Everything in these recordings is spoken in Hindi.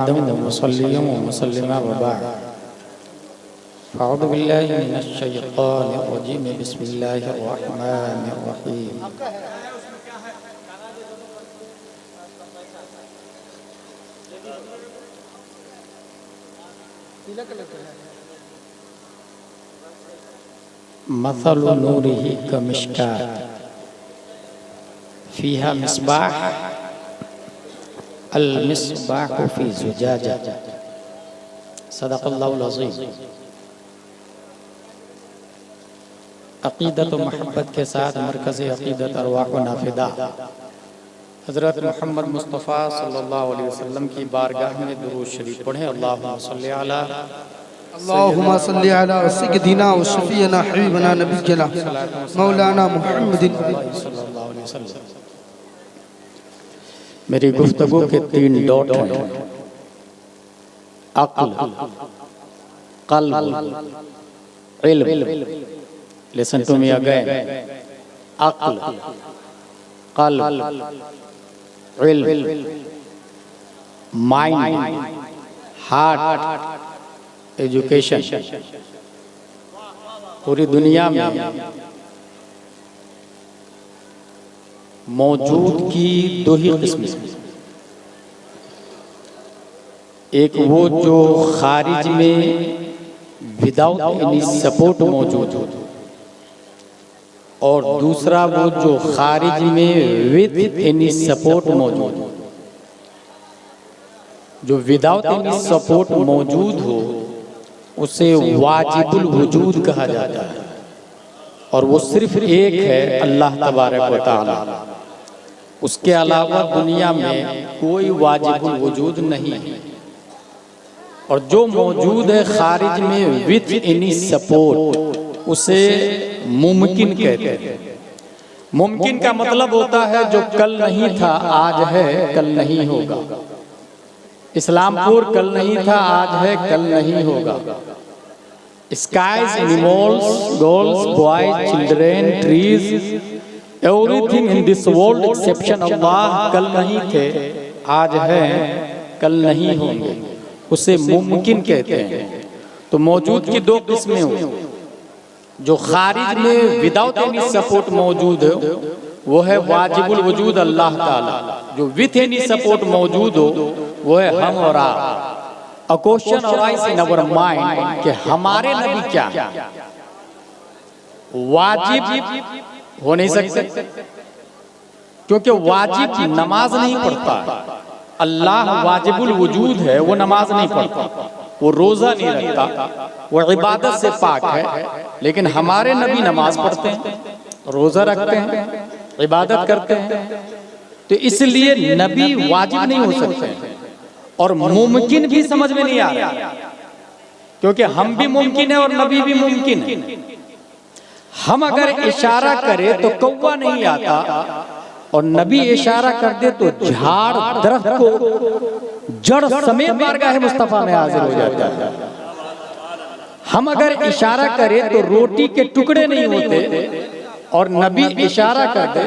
मुसल्लिम व मुसल्लिमा व बाद अऊज़ु बिल्लाहि मिनश शैतानिर रजीम बिस्मिल्लाहिर रहमानिर रहीम। मसलु नूरिही कमिश्कात फ़ीहा मिस्बाह अल मिस्बाहु फ़ी ज़ुजाजा। सदक़ल्लाहुल अज़ीम। अक़ीदत व महब्बत के साथ मरकज़ अक़ीदत अरवाह व नाफ़िदा हज़रत मोहम्मद मुस्तफ़ा सल्लल्लाहु अलैहि वसल्लम की बारगाह में दुरूद शरीफ पढ़ें। अल्लाहुम्मा सल्ली अला सय्यिदिना व शफ़ीना हबीबना नबिय्यना मौलाना मुहम्मदिन सल्लल्लाहु अलैहि वसल्लम। मेरी गुफ्तगू के 3 डॉट हैं: अक़्ल, क़ल्ब, इल्म। Listen to me again. अक़्ल, क़ल्ब, इल्म, माइंड, हार्ट, एजुकेशन। पूरी दुनिया में मौजूद की 2 ही किस्में, एक वो जो खारिज में विदाउट एनी सपोर्ट मौजूद हो, और दूसरा वो जो खारिज में विद एनी सपोर्ट मौजूद हो। जो विदाउट एनी सपोर्ट मौजूद हो उसे वाजिबुल वजूद कहा जाता है, और वो सिर्फ एक है, अल्लाह तबारक व तआला। उसके अलावा दुनिया में कोई वाजिबुल वजूद नहीं है। और जो मौजूद है खारिज में विद एनी सपोर्ट, उसे मुमकिन कहते हैं। मुमकिन का मतलब होता है जो कल नहीं था आज है, कल नहीं होगा। इस्लामपुर कल नहीं था आज है, कल नहीं होगा। Skies, animals, girls, boys, children, trees, everything in this world exception Allah कल नहीं थे, आज है, कल नहीं होंगे। उसे मुमकिन कहते हैं। तो मौजूद की 2 किस्में हो। जो खारिज में विदाउट एनी सपोर्ट मौजूद है वो है वाजिबुल वजूद अल्लाह ताला। जो विथ एनी सपोर्ट मौजूद हो वो है हम और आप। A question arises in our mind कि हमारे नबी क्या है? वाजिब हो नहीं सकते, क्योंकि वाजिब नमाज नहीं पढ़ता। अल्लाह वाजिबुल वजूद है, वो नमाज नहीं पढ़ता, वो रोजा नहीं रखता, वो इबादत से पाक है। लेकिन हमारे नबी नमाज पढ़ते हैं, रोजा रखते हैं, इबादत करते हैं। तो इसलिए नबी वाजिब नहीं हो सकते हैं। और मुमकिन भी समझ में नहीं आ रहा, क्योंकि हम भी मुमकिन है और नबी भी मुमकिन है। हम अगर इशारा करें तो कौवा नहीं आता, और नबी इशारा कर दे तो झाड़ दरख्त को जड़ समेत बारगाह मुस्तफा में हाजिर हो जाता है। हम अगर इशारा करें तो रोटी के टुकड़े नहीं होते, और नबी इशारा कर दे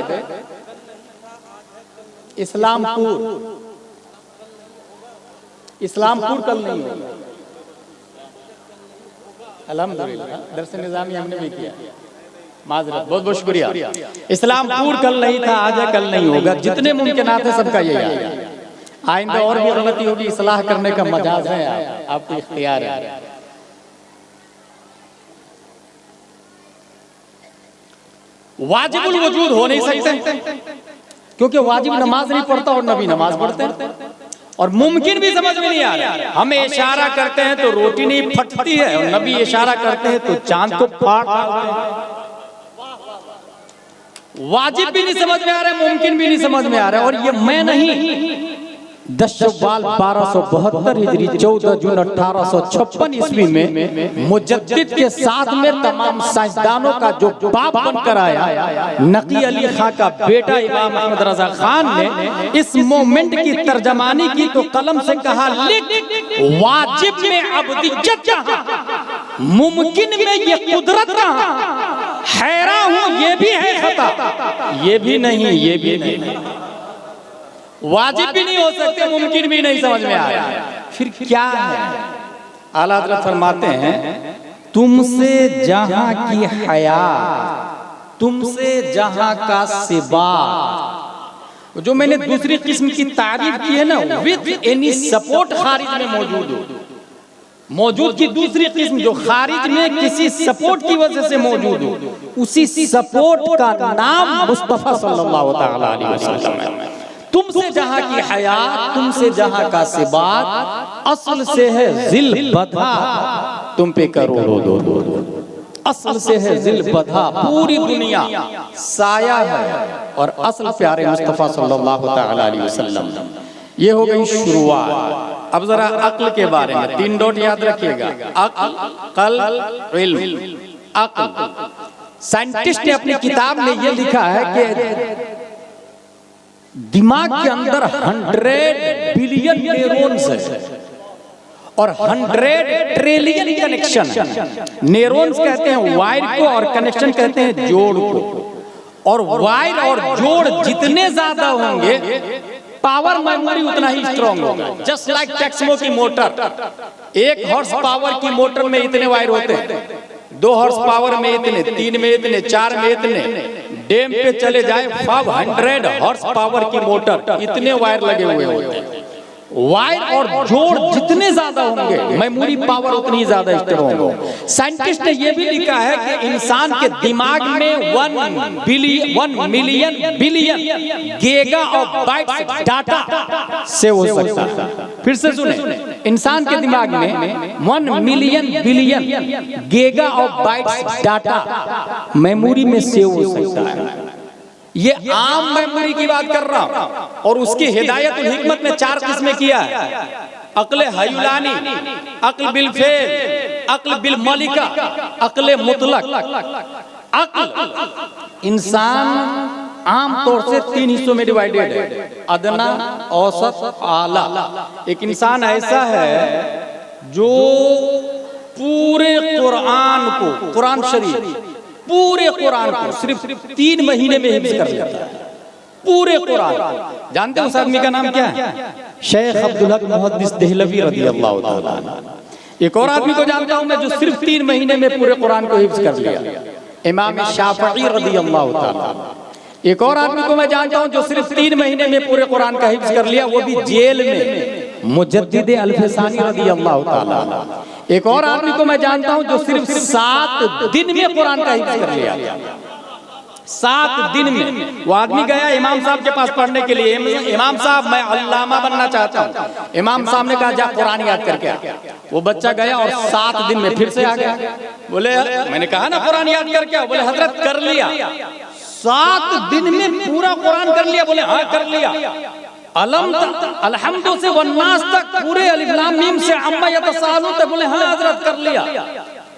इस्लामपुर कल नहीं होगा। अल्हम्दुलिल्लाह दर्स निज़ामी हमने भी किया, माजरत, बहुत बहुत शुक्रिया। इस्लामपुर कल नहीं था, आज है, कल नहीं होगा। जितने मुमकिनात है सबका यही है। आइंदा और भी गलती होगी, इस्लाह करने का मजाज है, आपको इख्तियार है। वाजिबुल वजूद हो नहीं सकते, क्योंकि वाजिब नमाज नहीं पढ़ता और नबी नमाज पढ़ते हैं। और मुमकिन भी समझ में नहीं आ रहा। हम इशारा करते हैं तो रोटी नहीं फटती है, और नबी इशारा करते हैं तो चांद को फाड़ डालते हैं। वाजिब भी नहीं समझ में आ रहा है, मुमकिन भी नहीं समझ में आ रहा है। और ये मैं नहीं, 10 शव्वाल 1272 हिजरी 14 जून 1856 ईस्वी में मुजद्दिद के साथ में तमाम साइंसदानों का जो बाप बनकर आया, नकी अली खां का बेटा इमाम अहमद रजा खान ने इस मोमेंट की तर्जमानी की तो कलम से कहा, लिख वाजिब में अब्दियत कहां, मुमकिन में ये कुदरत कहां। हैरान हूं, ये भी है खता, ये भी नहीं, ये भी नहीं। वाजिब भी नहीं हो सकते, मुमकिन भी नहीं समझ में आ रहा है, फिर क्या है? आला हज़रत फरमाते हैं तुमसे जहां की हया, तुमसे जहां का सिबा। जो मैंने दूसरी किस्म की तारीफ की है ना, विद एनी सपोर्ट खारिज में मौजूद की दूसरी किस्म जो खारिज में किसी सपोर्ट की वजह से मौजूद हो, उसी सपोर्ट का नाम मुस्तफा सल्लल्लाहु तआला अलैहि वसल्लम है। तुमसे जहां की हया, तुमसे जहां का सिबात, असल से है जिल बधा, तुम पे करोड़ों दो। असल से है जिल बधा, पूरी दुनिया साया है, और असल प्यारे मुस्तफा सल्लल्लाहु तआला अलैहि वसल्लम। ये हो गई शुरुआत। अब जरा अक्ल के बारे में 3 डॉट याद रखिएगा, अक्ल, इल्म, अक्ल। साइंटिस्ट ने अपनी किताब में ये लिखा है कि दिमाग के अंदर 100 बिलियन न्यूरॉन्स है और 100 ट्रिलियन कनेक्शन है। न्यूरॉन्स कहते हैं वायर को और कनेक्शन कहते हैं जोड़ को, और वायर और जोड़ जितने ज्यादा होंगे पावर मेमोरी उतना ही स्ट्रॉन्ग होगा। जस्ट लाइक टेक्समो की मोटर, 1 हॉर्स पावर की मोटर में इतने वायर होते हैं, 2 हॉर्स पावर में इतने, 3 में इतने, 4 में इतने। डैम पे चले जाए 500 हॉर्स पावर की मोटर, इतने वायर लगे हुए होते हैं। वायर और जोड़ जितने ज्यादा होंगे मेमोरी पावर उतनी ज्यादा स्ट्रॉन्ग होगी। साइंटिस्ट ने यह भी लिखा है कि इंसान के दिमाग में 1 million billion giga of bytes data save हो सकता है। फिर से सुने, इंसान के दिमाग में 1 million billion giga of bytes data memory में सेव हो सकता है। ये आम मेमोरी की बात कर रहा हूं, और उसकी हिदायतुल हिकमत में 4 किस्में किया है। अक्ल हयुलानी, अक्ल बिल फेल, अक्ल बिल मलिका, अक्ल मुतलक। अक्ल इंसान आम तौर से 3 हिस्सों में डिवाइडेड है, अदना, औसत, आला। एक इंसान ऐसा है जो पूरे कुरान को, कुरान शरीफ, पूरे कुरान को सिर्फ 3 महीने में हिफ्ज़ कर लेता है। पूरे कुरान। जानते हो उस आदमी का नाम क्या है? शेख अब्दुल हक मुहद्दिस देहलवी रज़ियल्लाहु ताला अन्हु। एक और आदमी को जानता हूं मैं जो सिर्फ 3 महीने में पूरे कुरान को हिफ्ज़ कर लिया, इमाम शाफ़िई रज़ियल्लाहु ताला। एक और आदमी को मैं जानता हूं जो सिर्फ 3 महीने में पूरे कुरान का हिफ्ज़ कर लिया, वो भी जेल में, मुजद्दिद अल-फसानी रज़ियल्लाहु ताला। एक और आदमी को मैं जानता हूं जो सिर्फ 7 दिन में कुरान का हिफ्ज़ कर लिया। 7 दिन में। वो आदमी गया इमाम साहब के पास पढ़ने के लिए, इमाम साहब मैं अल्लामा बनना चाहता हूँ। इमाम साहब ने कहा जा कुरान याद करके आ। वो बच्चा गया और 7 दिन में फिर से आ गया। बोले मैंने कहा ना कुरान याद करके आओ। बोले हजरत कर लिया। 7 दिन में पूरा कुरान कर लिया। बोले हाँ कर लिया। अलहम्दु से वन्नास तक पूरे अलिफ लाम मीम से अम्मा यतसालू तक। बोले हाँ हजरत कर लिया।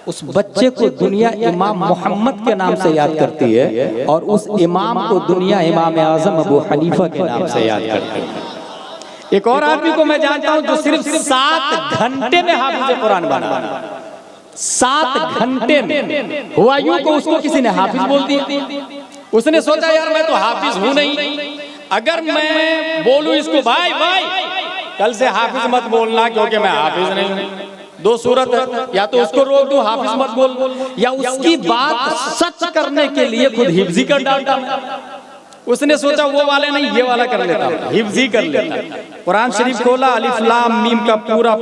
उस बच्चे को दुनिया इमाम मोहम्मद के नाम से याद करती है, और उस इमाम को दुनिया इमाम आजम अबू हनीफा के नाम से याद करती है। एक और आदमी को मैं जानता हूं जो सिर्फ 7 घंटे में हाफिज कुरान बना। 7 घंटे में। हुआ यूं को उसको किसी ने हाफिज बोल दिया। उसने सोचा यार मैं तो हाफिज हूं नहीं, अगर मैं बोलूं इसको भाई भाई कल से हाफिज मत बोलना क्योंकि मैं हाफिज नहीं हूं, 2 सूरत है, या तो उसको रोक दूं हाफिज मत बोल, या उसकी बात सच करने के लिए खुद हिफ्जी कर डालता। उसने सोचा वो वाले नहीं ये वाला कर लेता, हिफ्जी कर लेता। कुरान शरीफ खोला, अलिफ लाम मीम का पूरा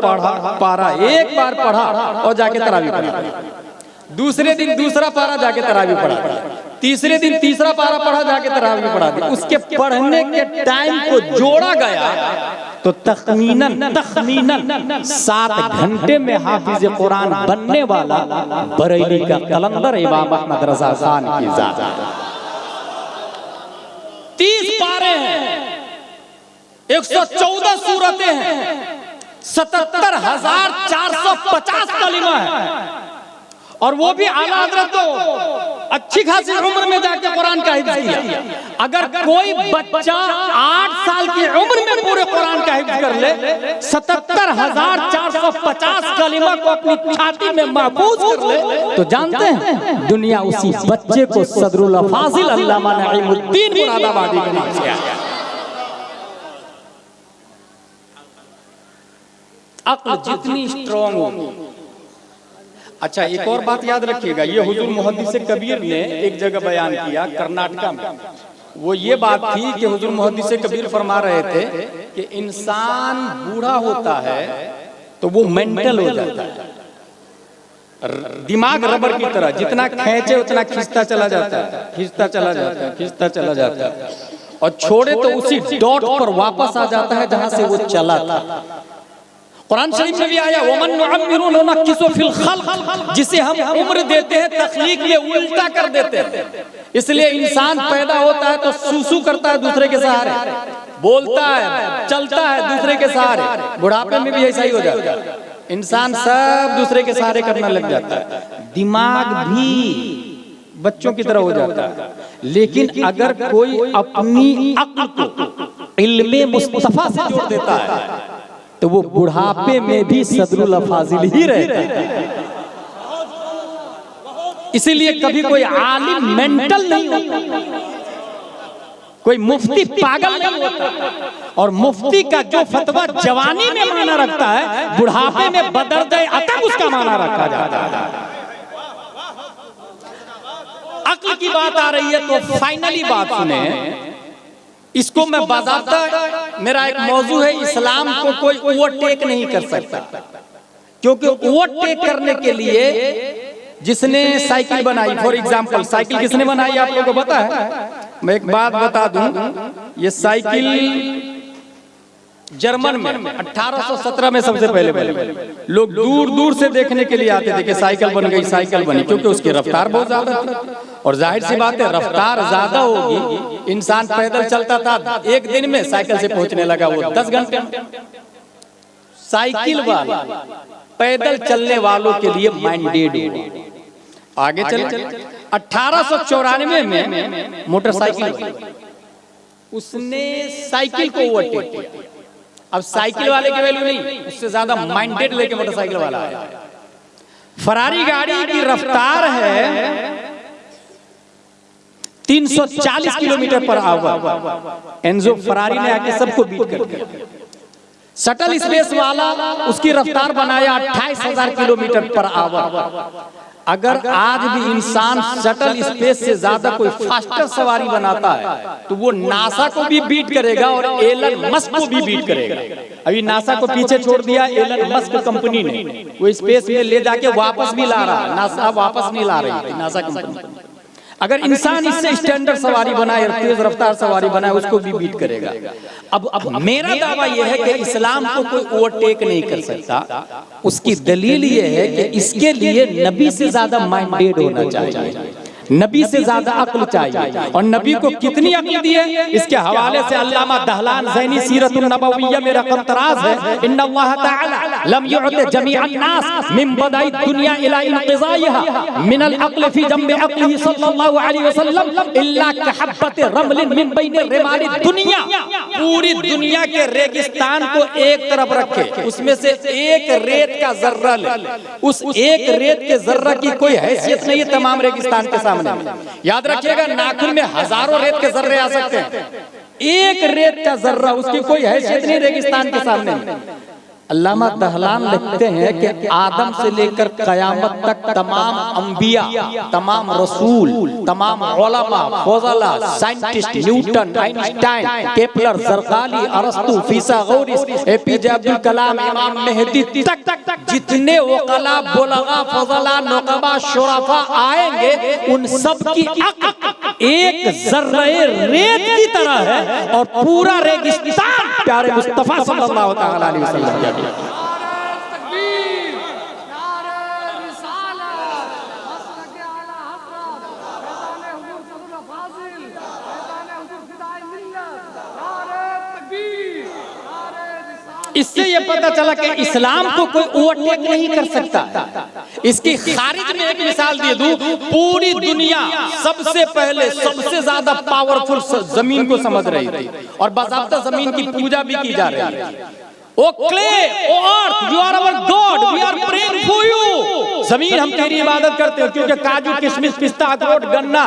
पारा एक बार पढ़ा और जाके तरावी पढ़ा। दूसरे दिन दूसरा पारा जाके तरावी पढ़ा। तीसरे दिन तीसरा पारा पढ़ा जाके तरावी पढ़ा दी। उसके पढ़ने के टाइम को जोड़ा गया तो तखमीनन 7 घंटे में हाफिज कुरान बनने वाला बरेली का कलंदर इमाम अहमद रजा खान की जात। 30 पारे हैं, 114 सूरतें हैं, 77,450 कलिमा है, और वो भी आला हज़रत तो अच्छी खासी उम्र में जाके कुरान का हिफ्ज़ किया। अगर कोई बच्चा 8 साल की उम्र में पूरे कुरान का हिफ्ज़ कर ले, 77,450 कलिमा को अपनी छाती में महफूज कर ले, तो जानते हैं दुनिया उसी बच्चे को सदरुल फाजिल अल्लामा नईमुद्दीन मुरादाबादी के नाम से आया। अक्ल जितनी स्ट्रांग होगी। अच्छा, एक और बात याद रखिएगा, ये हुजूर मुहद्दिस कबीर ने एक जगह बयान किया कर्नाटका में। वो ये बात थी कि हुजूर मुहद्दिस कबीर फरमा रहे थे कि इंसान बूढ़ा होता है तो वो मेंटल हो जाता है, दिमाग रबर की तरह, जितना खींचे उतना खींचता चला जाता है, खींचता चला जाता है, खींचता चला जाता है, और छोड़े तो उसी डॉट पर वापस आ जाता है जहां से वो चला था। कुरान शरीफ में भी आया वमन नुअम्मिरु नुनक्किसु फिल खल्क, जिसे हम उम्र देते हैं तख्लीक ये उल्टा कर देते हैं। इसलिए इंसान पैदा होता है तो सूसू करता है दूसरे के सहारे, बोलता है, चलता है दूसरे के सहारे, बुढ़ापे में भी ऐसा ही हो जाता है। इंसान सब दूसरे के सहारे करने लग जाता है, दिमाग भी बच्चों की तरह हो जाता है। लेकिन अगर कोई अपनी अक्ल को इल्मे मुस्तफा से जोड़ देता है तो वो बुढ़ापे में भी सदरुल फाजिल ही रहता है। इसीलिए कभी कोई आलिम मेंटल नहीं होता, कोई मुफ्ती पागल नहीं होता, और मुफ्ती का जो फतवा जवानी में माना रखता है बुढ़ापे में बदरदे अतम उसका माना रखा जाता है। अक्ल की बात आ रही है तो फाइनली बात सुने, इसको मैं बाज़ाब्ता, मेरा एक मौजू है, इस्लाम को कोई ओवरटेक नहीं कर सकता, क्योंकि ओवरटेक करने के लिए जिसने साइकिल बनाई, फॉर एग्जाम्पल साइकिल किसने बनाई आप लोगों को पता है? मैं एक बात बता दूं, ये साइकिल जर्मन में 1817 में सबसे पहले लोग दूर दूर से देखने के लिए आते थे कि साइकिल बन गई, साइकिल बनी, क्योंकि उसकी रफ्तार बहुत ज्यादा थी। और जाहिर सी बात है रफ्तार ज्यादा होगी, इंसान पैदल चलता था, एक दिन में साइकिल से पहुंचने लगा वो 10 घंटे। साइकिल वाला पैदल चलने वालों के लिए माइंडेड हो। आगे चले 1894 में मोटरसाइकिल, उसने साइकिल को ओवरटेक किया। अब साइकिल वाले की वैल्यू नहीं, उससे ज्यादा माइंडेड लेके मोटरसाइकिल वाला है। फरारी गाड़ी की रफ्तार है 340 किलोमीटर पर आवर, एनजो फरारी ने आके सबको बीट कर दिया। शटल स्पेस वाला उसकी रफ्तार बनाया 28,000 किलोमीटर पर आवर। अगर आज भी इंसान शटल स्पेस से ज्यादा कोई फास्टर सवारी बनाता है तो वो नासा को भी बीट करेगा और एलन मस्क को भी बीट करेगा। अभी नासा को पीछे छोड़ दिया एलन मस्क कंपनी ने, वो स्पेस में ले जाके वापस भी ला रहा, नासा वापस नहीं ला रही थी नासा कंपनी। अगर इंसान इससे स्टैंडर्ड सवारी बनाए, तेज रफ्तार सवारी बनाए, उसको भी बीट करेगा। अब मेरा दावा यह है कि इस्लाम को कोई ओवरटेक नहीं कर सकता। उसकी दलील यह है कि इसके लिए नबी से ज्यादा माइंडेड होना चाहिए, नबी से ज्यादा अक्ल चाहिए। और नबी को कितनी अक्ल दी है, इसके हवाले से अल्लामा दहलान ज़ैनी सीरतुन नबविय्या में रकम तराज है, इन्नल्लाह तआला लम युअति जमीअन नास मिन बदाई दुनिया इला इंक़िज़ाइहा मिनल अक्ल फी जंब अक्लिही सल्लल्लाहु अलैहि वसल्लम इल्ला कहब्बत रमलिन मिन बैन रिमाली दुनिया। पूरी दुनिया के रेगिस्तान को एक तरफ रखे, उसमें से एक रेत का जर्रा ले, उस एक रेत के जर्रा की कोई हैसियत नहीं है तमाम रेगिस्तान के सामने। याद रखिएगा, नाखून में हजारों रेत के जर्रे आ सकते हैं, एक रेत का जर्रा उसकी कोई हैसियत नहीं रेगिस्तान के सामने। अल्लामा दहलान लिखते हैं कि आदम से लेकर कयामत तक तमाम अंबिया, तमाम रसूल, तमाम उलमा, फज़ला, साइंटिस्ट, न्यूटन, आइंस्टाइन, केपलर, ज़रक़ाली, अरस्तु, फिसागोरिस, एपीजे अब्दुल कलाम, इमाम मेहदी तक जितने वक़ला, बुलगा, फज़ला, नुक़बा, शुरफ़ा आएंगे, उन सब की अक्ल एक ज़र्रे रेत की तरह है और पूरा रेगिस्तान प्यारे मुस्तफ़ा सल्लल्लाहु अलैहि वसल्लम। इससे ये पता चला कि इस्लाम को कोई ओवरटेक नहीं कर सकता। इसकी खारिज में एक मिसाल दे दूं, पूरी दुनिया सबसे पहले सबसे ज्यादा पावरफुल जमीन को समझ रही थी और बाकायदा जमीन की पूजा भी की जा रही थी। O clay, O earth, you are our god, we are praying for you. जमीन हम तेरी इबादत करते हैं, क्योंकि काजू किशमिश पिस्ता अखरोट गन्ना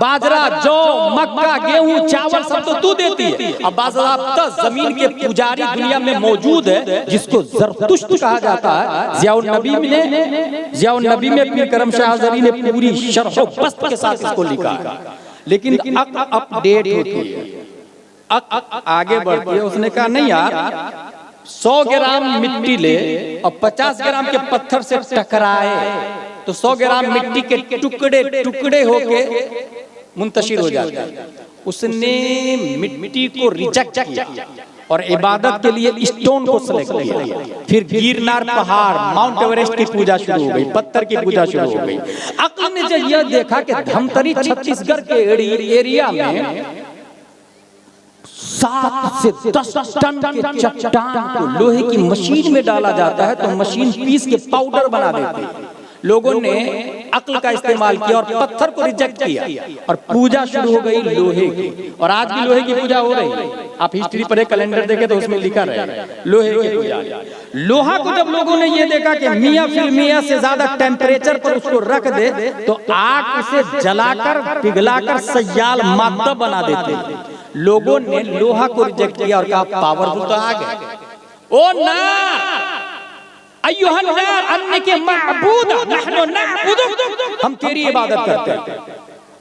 बाजरा जौ मक्का गेहूं चावल सब तो तू देती है। अब बाज़ाब्ता जमीन के पुजारी दुनिया में मौजूद है जिसको ज़रतुश्त कहा जाता है। ज़ियाउन नबी में पीर करम शाह अज़हरी ने पूरी शरह व बस्त के साथ इसको लिखा है। लेकिन अपडेट होती है, आगे बढ़ती है। उसने कहा नहीं यार, 100 ग्राम मिट्टी ले और 50 ग्राम के पत्थर से टकराए तो 100 ग्राम मिट्टी के टुकड़े टुकड़े होके मुंतशिर हो जाते हैं। उसने मिट्टी को रिजेक्ट किया और इबादत के लिए स्टोन को सेलेक्ट किया। फिर गिरनार पहाड़ माउंट एवरेस्ट की पूजा शुरू हो गई, पत्थर की पूजा शुरू हो गई। अक्ल ने जब यह देखा कि धमतरी छत्तीसगढ़ के एरिया में 7 से 10 टन के चट्टान को लोहे की मशीन में डाला जाता है तो मशीन पीस के पाउडर बना देती है। लोगों ने अक्ल का इस्तेमाल किया और पत्थर को रिजेक्ट किया और पूजा शुरू हो गई लोहे की। और आज भी लोहे की पूजा हो रही है। आप हिस्ट्री पर एक कैलेंडर देखें तो उसमें लिखा रहेगा लोहे की पूजा। लोहा को जब लोगों ने ये देखा कि मियां फिर मियां से ज्यादा टेम्परेचर पर उसको रख दे तो आग उसे जलाकर पिघलाकर सयाल मादा बना देते। लोगों ने लोहा को रिजेक्ट किया और कहा पावरफुल तो आग है। ओ ना अय्युहन नार अन्नके मअबूद नहनु नअबुदुक, हम तेरी इबादत करते हैं।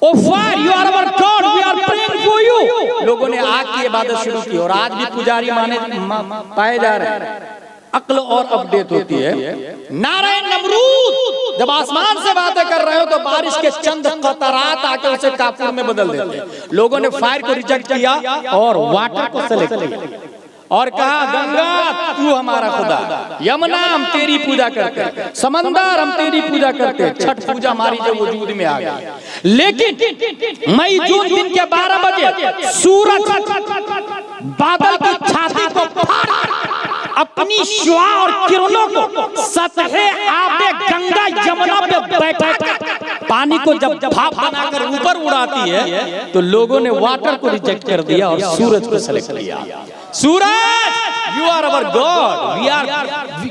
O fire you are our god we are praying for you. लोगों ने आग की इबादत शुरू की और आज भी पुजारी माने पाए जा रहे हैं। अक्ल और अपडेट होती है। नारे नमरूद जब आसमान से बातें कर रहे हो तो बारिश के चंद कतरात आके उसे काफूर में बदल देते हैं। लोगों ने फायर को रिजेक्ट किया और वाटर को सेलेक्ट किया और कहा गंगा तू हमारा खुदा, यमुना हम तेरी पूजा करते हैं, समंदर हम तेरी पूजा करते हैं। छठ पूजा हमारी जो वजूद में आ गई। लेकिन मई जून दिन के 12 बजे सूरज बादल की छाती को फाड़ अपनी शुआ और किरणों को सतहे आबे गंगा यमुना पे बैठा पानी को जब भाप बनाकर ऊपर उड़ाती है तो लोगों ने वाटर को रिजेक्ट कर दिया और सूरज को सेलेक्ट किया। Suraj you are our god we are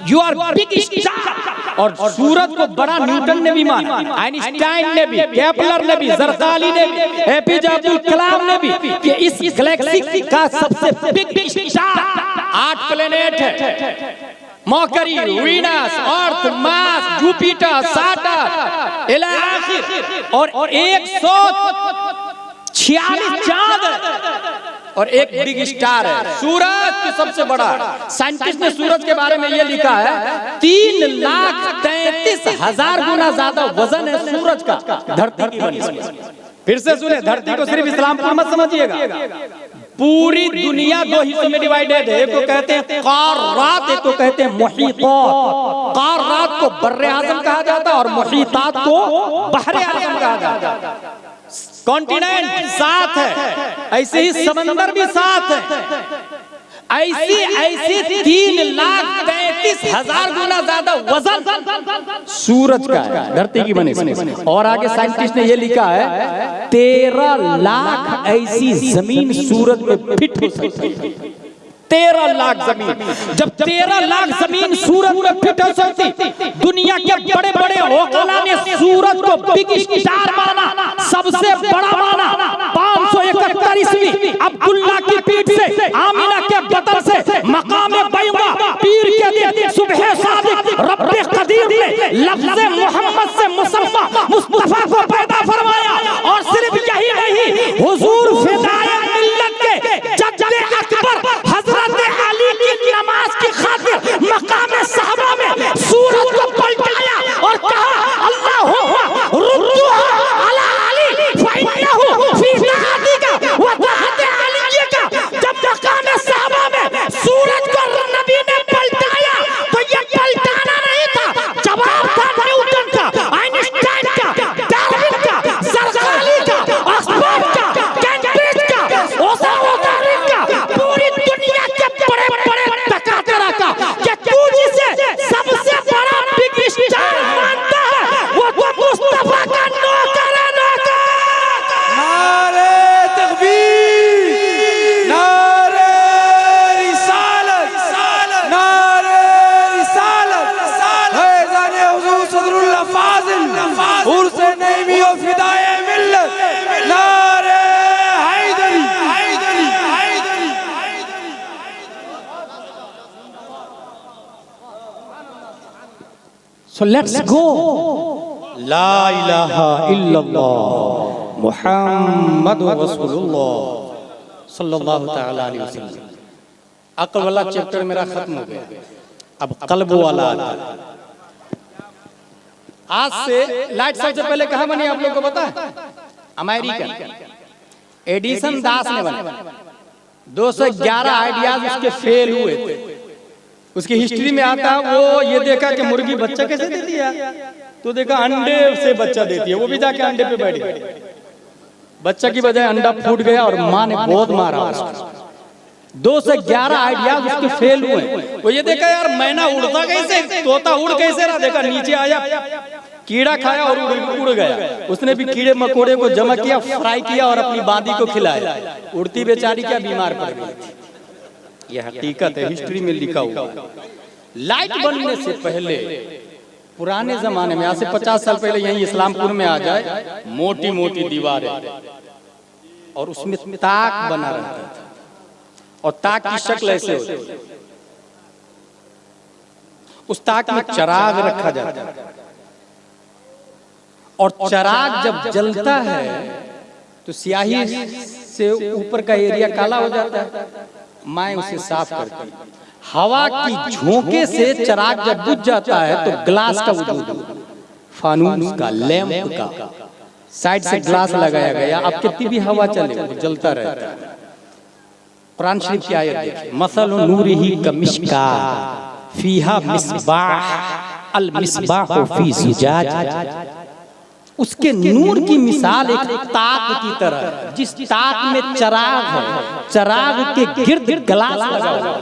you are big star. और सूरज को बड़ा न्यूटन ने भी माना, आइंस्टाइन ने भी, केपलर ने भी, जरदारी ने भी, एपीजे अब्दुल कलाम ने भी कि इस गैलेक्सी का सबसे बिग स्टार 8 प्लेनेट है। मरकरी, वीनस, अर्थ, मार्स, जुपिटर, सैटर्न इला आखिर और 146 चांद और एक बिग स्टार है सूरज की सबसे बड़ा। साइंटिस्ट ने सूरज के बारे में ये लिखा है 3,33,000 गुना ज्यादा वजन है सूरज का धरती की बनिस्बत। फिर से सुने, धरती को सिर्फ इस्लामपुर मत समझिएगा। पूरी दुनिया 2 हिस्सों में डिवाइडेड है। एक को कहते हैं क़ारात, एक को कहते हैं मुहीतात। क़ारात को बर्रे आज़म कहा जाता है और मुहीतात को बहरे आज़म कहा जाता है। कॉन्टिनेंट 7 है, ऐसे ही समंदर भी 7 है। ऐसी 3,33,000 गुना ज्यादा वजन सूरज का है धरती की बनिस्बत। और आगे साइंटिस्ट ने ये लिखा है 13 लाख ऐसी जमीन सूरज में फिट हो सकती है। 13 लाख जमीन। जब 13 लाख जमीन सूरज में फिट हो सकती, दुनिया के बड़े बड़े होकला ने सूरज को बिग स्टार माना, सबसे बड़ा माना। 571 ईस्वी अब्दुल्ला की पीठ से, आमिना के बतन से, मकाम बैदा पीर के दिन सुबह सादिक रब्बे कदीर ने लफ्ज़े मोहम्मद से मुसम्मा मुस्तफा को पैदा फरमाया। और सिर्फ यही नहीं, हुजूर फिदाए मिल्लत के जद्दे अकबर हजरत अली की नमाज की खातिर मकाम साहबा में सूरज को पलटाया और कहा अल्लाहु रुद्दुहा अला अली फइन्नहु फी ताअतिका व ताअत अली का। जब मकाम साहबा में सूरज को नबी ने पलटाया तो ये पलटाना नहीं था, जवाब था न्यू सो लेट्स गो। ला इलाहा इल्लल्लाह मुहम्मदुर रसूलुल्लाह सल्लल्लाहु तआला अलैहि वसल्लम। अक्ल वाला चैप्टर मेरा खत्म हो गया, अब कल्ब वाला आता है। आज से लाइट सबसे पहले कहाँ बनी आप लोगों को पता है? अमेरिका, एडिसन दास ने बनाया। 211 आइडियाज उसके फेल हुए थे। उसकी हिस्ट्री में आता है वो ये देखा कि मुर्गी बच्चा कैसे देती है, तो देखा अंडे से बच्चा देती है, वो भी जाके अंडे पे बैठ गई। बच्चा की बजाय अंडा फूट गया और माँ ने बहुत मारा उसको। 211 आइडियाज उसके फेल हुए। वो ये देखा यार मैना उड़ता कैसे, तोता उड़ कैसे रहा, देखा नीचे आया कीड़ा खाया और उड़ गया। उसने भी कीड़े मकोड़े को जमा किया, फ्राई किया और अपनी बांदी को खिलाया। उड़ती बेचारी क्या बीमार पड़ गई। यह हकीकत है, हिस्ट्री में लिखा हुआ। लाइट बनने से पहले पुराने जमाने में, आज से 50 साल पहले यहीं इस्लामपुर में आ जाए, मोटी मोटी दीवारें और उसमें ताक बना रहता था और ताक की शक्ल ऐसे होती है। उस ताक में चराग रखा जाता है और चराग जब जलता है तो स्याही से ऊपर का एरिया काला हो जाता है। मैं उसे साफ करती, हवा की झोंके से चराग जब बुझ जाता है तो ग्लास का वजूद, फानूस का, लैंप का, साइड से ग्लास लगाया गया। अब कितनी भी हवा चले वो जलता रहता है। कुरान शरीफ की आयत देखिए, मसलु नूरिही कमिश्कात फीहा मिस्बाह अल मिस्बाहु फी ज़ुजाज। उसके नूर की मिसाल एक ताक की तरह है, जिस ताक में चराग है, चराग के गिर्द ग्लास लगा हुआ है।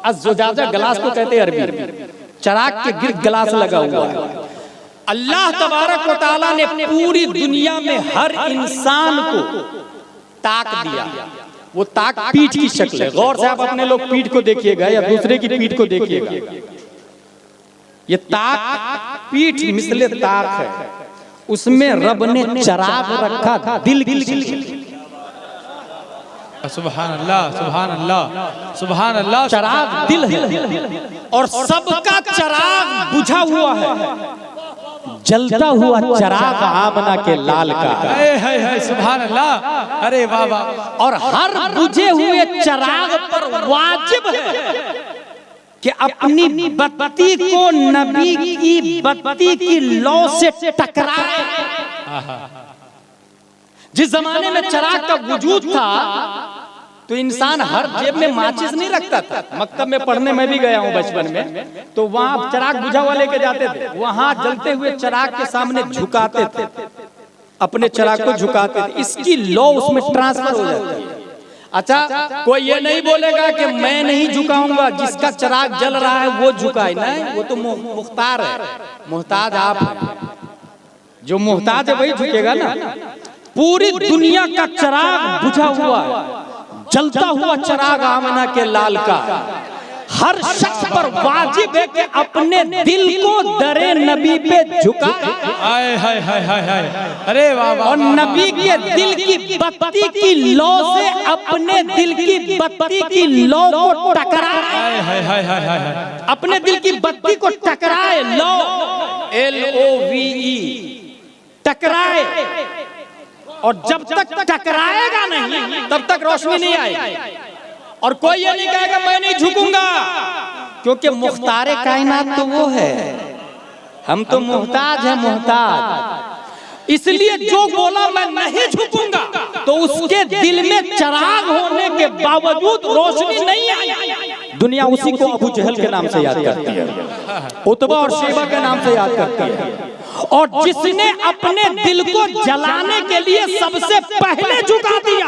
अज़्ज़ुजाजा ग्लास को कहते हैं अरबी में, चराग के गिर्द ग्लास लगा हुआ है। अल्लाह तबारक व तआला ने पूरी दुनिया में हर इंसान को ताक दिया। वो ताक पीठ की शक्ल है। गौर से आप अपने लोग पीठ को देखिएगा या दूसरे की पीठ को देखिएगा। ये ताक पीठ मिसले ताक है, उसमें रब ने चराग रखा दिल की शक्ल। सुभान अल्लाह, सुभान अल्लाह, सुभान अल्लाह। चराग दिल है और सबका चराग बुझा हुआ है, जलता हुआ चराग आमना के लाल का है। सुभान अल्लाह, अरे वाह वाह। और हर बुझे हुए चराग पर वाजिब है कि अपनी बत्ती को नबी की बत्ती की लौ से टकराए। जिस जमाने में चराग का वजूद था तो इंसान हर जेब में माचिस नहीं रखता था। मकतब में पढ़ने में भी गया हूँ बचपन में, तो वहाँ चराग बुझा हुआ लेके जाते थे। वहाँ जलते हुए चराग के सामने झुकाते थे, अपने चराग को झुकाते थे। इसकी लौ उसमें ट्रांसफर हो जाती है। अच्छा, कोई ये नहीं बोलेगा कि मैं नहीं झुकाऊंगा, जिसका चराग जल रहा है वो झुकाए। नहीं, वो तो मुख्तार है, मोहताज आप है। जो मोहताज है वही झुकेगा ना। पूरी दुनिया का चराग बुझा हुआ है, जलता हुआ चराग आमना के लाल का। हर शख्स पर वाजिब है कि अपने दिल को दरे नबी पे झुकाए। हाय हाय हाय हाय हाय, अरे वाह वाह। और नबी के दिल की बत्ती की लौ से अपने दिल की बत्ती की लौ को टकराए। हाय हाय हाय हाय, अपने दिल की बत्ती को टकराए। लौ, LOVE, टकराए। और जब तक टकराएगा नहीं तब तक रोशनी नहीं आएगी। और कोई ये नहीं कहेगा मैं नहीं झुकूंगा, क्योंकि मुख्तारे कायनात तो वो है, हम तो मोहताज हैं, मोहताज। इसलिए जो बोला मैं नहीं झुकूंगा तो उसके दिल में चराग होने के बावजूद रोशनी नहीं आई। दुनिया उसी को अबू जहल के नाम से याद करती है, उतबा और शेबा के नाम से याद करती है। और जिसने अपने दिल को जलाने के लिए सबसे पहले झुका दिया,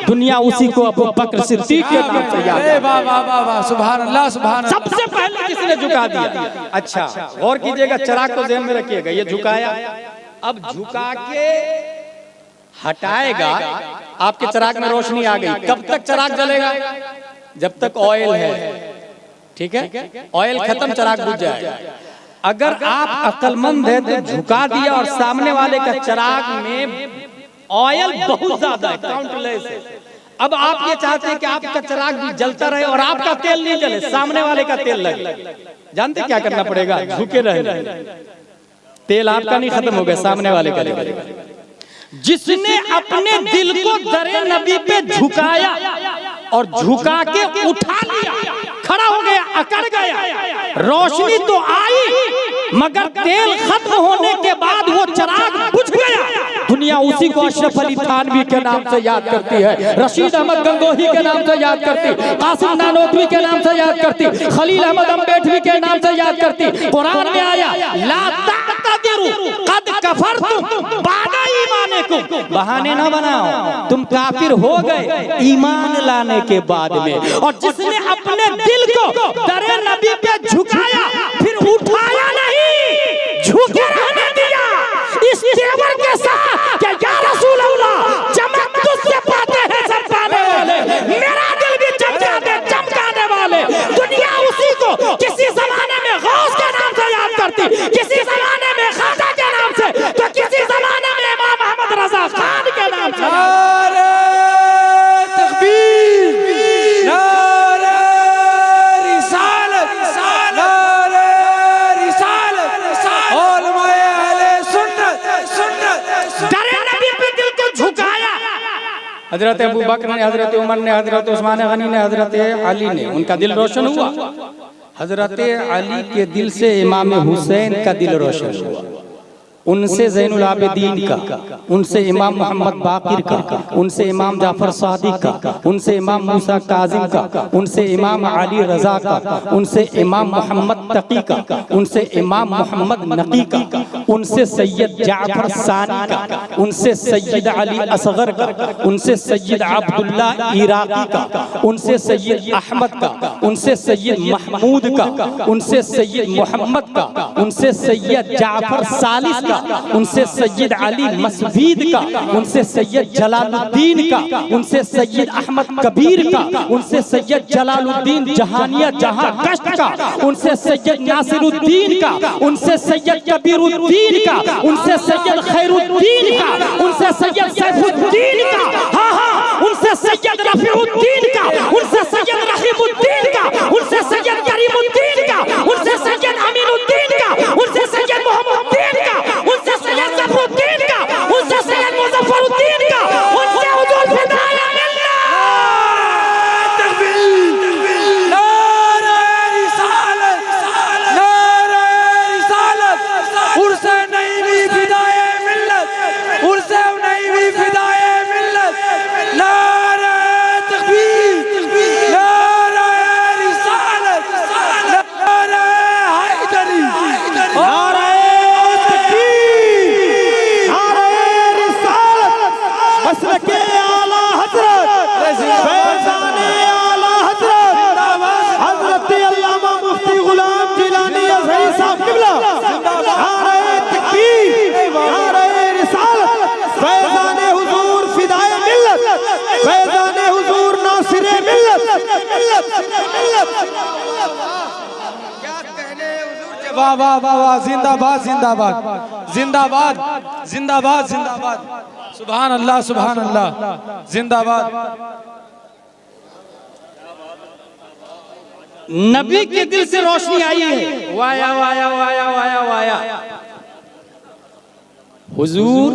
दुनिया उसी को अबू बकर सिद्दीक के नाम से याद करती है। वाह वाह वाह वाह, सुभान अल्लाह, सुभान अल्लाह। सबसे पहले किसने झुका दिया? अच्छा, गौर कीजिएगा, चराग को ध्यान में रखिएगा। ये झुकाया, अब झुका के हटाएगा, आपके चराग में रोशनी आ गई। कब तक चराग जलेगा? जब तक ऑयल है, ठीक है। ऑयल खत्म, चराग बुझ जाएगा। अगर आप अक्लमंद है तो झुका दिया और सामने वाले का चराग में ऑयल बहुत ज्यादा है, काउंटलेस है। अब आप ये चाहते हैं कि आपका चिराग भी जलता रहे और आपका तेल नहीं जले, सामने वाले का तेल लगे। जानते क्या करना पड़ेगा? झुके रहे, तेल आपका नहीं खत्म हो गया, सामने वाले का लगेगा। जिसने अपने दिल को दरे नबी पे झुकाया और झुका के उठा लिया, खड़ा हो गया, अकड़ गया, रोशनी तो आई मगर तेल खत्म होने के बाद वो चिराग बुझ गया। दुनिया उसी को अशरफ अली थानवी के नाम से याद करती है, रशीद अहमद गंगोही के नाम से याद करती, कासिम नानोतवी के नाम से याद करती, खलील अहमद अम्बेडवी के नाम से याद करती। कुरान में आया ला ताक़दिरू क़द कफ़रतुम बादा ईमानिकुम, बहाने ना बनाओ, तुम काफिर हो गए ईमान लाने के बाद में। और जिसने अपने दिल को दरे नबी पे झुकाया फिर उठाया नहीं, झुके रहने दिया इस तेवर के साथ कि या रसूल अल्लाह चमक तुझसे पाते हैं सब पाने वाले, मेरा दिल भी चमका दे चमकाने वाले। दुनिया उसी को किसी जमाने में गौस के नाम से याद करती, किसी जमाने में खाजा के नाम से, तो किसी जमाने में इमाम अहमद रजा खान के नाम से। नारे तकबीर, नारे रिसालत, नारे रिसालत, उलमाए अहले सुन्नत, दरे नबी पे दिल को झुकाया। हजरत अबू बकर ने, हजरत उमर ने, हजरत उस्मान गनी ने, हजरत अली ने, उनका दिल रोशन हुआ। हजरत अली के दिल से इमाम हुसैन का दिल रोशन हुआ, उनसे ज़ैनुल आबिदीन का, उनसे इमाम मोहम्मद बाकिर का, उनसे इमाम जाफर सादिक का, उनसे इमाम मूसा काजिम का, उनसे इमाम अली रजा का, उनसे इमाम मोहम्मद तकी का, उनसे इमाम मोहम्मद नकी का, उनसे सैयद जाफर सानी का, उनसे सैयद अली असगर का, उनसे सैयद अब्दुल्ला इराकी का, उनसे सैयद अहमद का, उनसे सैयद महमूद का, उनसे सैयद मोहम्मद का, उनसे सैयद जाफर सालिस का, उनसे सैयद अली मसवीद का, उनसे सैयद जलालुद्दीन का, उनसे सैयद अहमद कबीर का, उनसे सैयद जलालुद्दीन जहानिया जहां कश्त का, उनसे सैयद नासिरुद्दीन का, उनसे सैयद कबीरुद्दीन का, उनसे सैयद खैरुद्दीन का, उनसे सैयद सैफुद्दीन का, हाँ हाँ, उनसे सैयद रफीउद्दीन का, उनसे सैयद रहीमुद्दीन का, उनसे सैयद करीमुद्दीन का, उनसे सैयद अमीनुद्दीन का, उनसे सैयद मोहम्मदुद्दीन का, उनसे सैयद जफरुद्दीन का, उनसे सैयद मुजफ्फरुद्दीन का, उनसे हुजूर फिदाए मिल्लत। तकबीर, नारे रिसालत, नारे रिसालत, उर्से नईवी फिदाए मिल्लत, उर्से नईवी फिदाए मिल्लत, नारे तकबीर, नारे रिसालत, नारे हैदरी, नारे मसलके आला हजरत, फैज़ाने आला हजरत, हजरत अल्लामा मुफ्ती गुलाम जिलानी अज़हरी साहब क़िबला, नारे तकबीर, नारे रिसालत, फैज़ाने हुजूर फिदाए मिल्लत, फैज़ाने हुजूर नासिरे मिल्लत, वाह वाह वाह वाह, जिंदाबाद जिंदाबाद जिंदाबाद जिंदाबाद जिंदाबाद, सुभान अल्लाह सुभान अल्लाह, जिंदाबाद। नबी के दिल से रोशनी आई है, via via via via via. हुजूर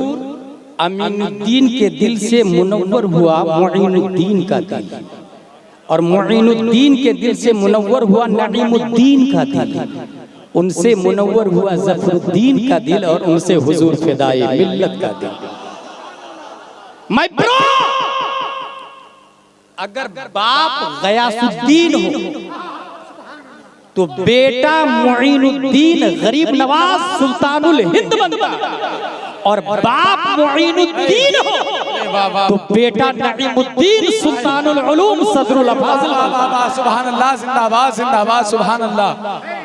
अमीनुद्दीन के दिल से मुनव्वर हुआ मुईनुद्दीन का दिल, और मुईनुद्दीन के दिल से मुनव्वर हुआ नईमुद्दीन का दिल, उनसे मुनव्वर हुआ जफरुद्दीन का दिल, और उनसे हुजूर फिदाए मिल्लत का दिल। माय ब्रो, अगर बाप गयासुद्दीन हो तो बेटा मुईनुद्दीन गरीब नवाज सुल्तानुल हिंद बनता, और बाप मुईनुद्दीन हो तो बेटा नईमुद्दीन सुल्तानुल उलूम सदरुल अफाज़िल। सुभान अल्लाह, जिंदाबाद जिंदाबाद, सुभान अल्लाह